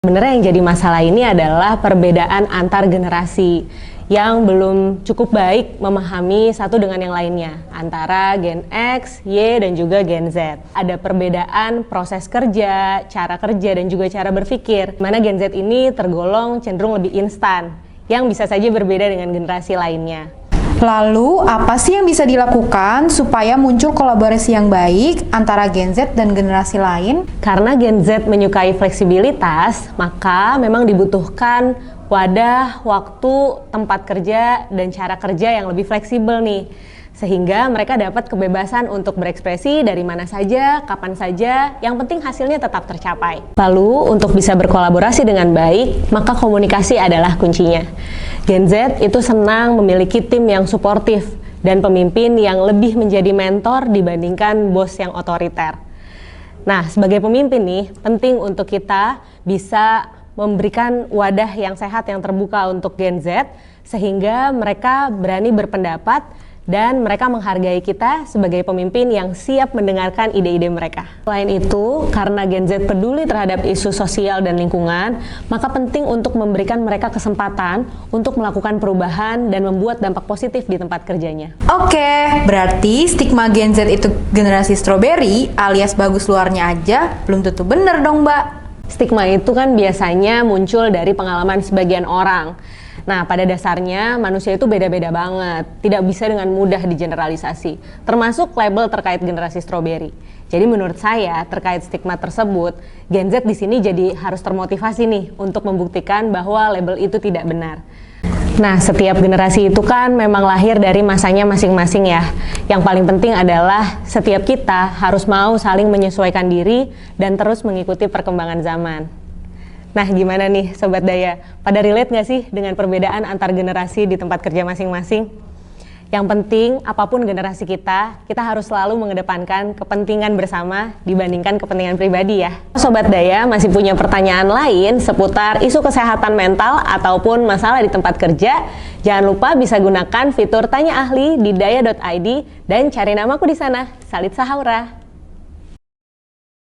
Sebenarnya yang jadi masalah ini adalah perbedaan antar generasi yang belum cukup baik memahami satu dengan yang lainnya antara Gen X, Y, dan juga Gen Z. Ada perbedaan proses kerja, cara kerja, dan juga cara berpikir. Mana Gen Z ini tergolong cenderung lebih instan, yang bisa saja berbeda dengan generasi lainnya. Lalu, apa sih yang bisa dilakukan supaya muncul kolaborasi yang baik antara Gen Z dan generasi lain? Karena Gen Z menyukai fleksibilitas, maka memang dibutuhkan wadah, waktu, tempat kerja, dan cara kerja yang lebih fleksibel nih. Sehingga mereka dapat kebebasan untuk berekspresi dari mana saja, kapan saja, yang penting hasilnya tetap tercapai. Lalu, untuk bisa berkolaborasi dengan baik, maka komunikasi adalah kuncinya. Gen Z itu senang memiliki tim yang suportif dan pemimpin yang lebih menjadi mentor dibandingkan bos yang otoriter. Nah, sebagai pemimpin nih, penting untuk kita bisa memberikan wadah yang sehat, yang terbuka untuk Gen Z, sehingga mereka berani berpendapat dan mereka menghargai kita sebagai pemimpin yang siap mendengarkan ide-ide mereka. Selain itu, karena Gen Z peduli terhadap isu sosial dan lingkungan, maka penting untuk memberikan mereka kesempatan untuk melakukan perubahan dan membuat dampak positif di tempat kerjanya. Oke, berarti stigma Gen Z itu generasi strawberry alias bagus luarnya aja belum tentu bener dong, Mbak. Stigma itu kan biasanya muncul dari pengalaman sebagian orang. Nah, pada dasarnya manusia itu beda-beda banget, tidak bisa dengan mudah digeneralisasi, termasuk label terkait generasi strawberry. Jadi menurut saya terkait stigma tersebut, Gen Z di sini jadi harus termotivasi nih untuk membuktikan bahwa label itu tidak benar. Nah, setiap generasi itu kan memang lahir dari masanya masing-masing ya. Yang paling penting adalah setiap kita harus mau saling menyesuaikan diri dan terus mengikuti perkembangan zaman. Nah, gimana nih Sobat Daya? Pada relate nggak sih dengan perbedaan antar generasi di tempat kerja masing-masing? Yang penting, apapun generasi kita harus selalu mengedepankan kepentingan bersama dibandingkan kepentingan pribadi ya. Sobat Daya masih punya pertanyaan lain seputar isu kesehatan mental ataupun masalah di tempat kerja? Jangan lupa bisa gunakan fitur Tanya Ahli di daya.id dan cari namaku di sana, Salit Sahaura.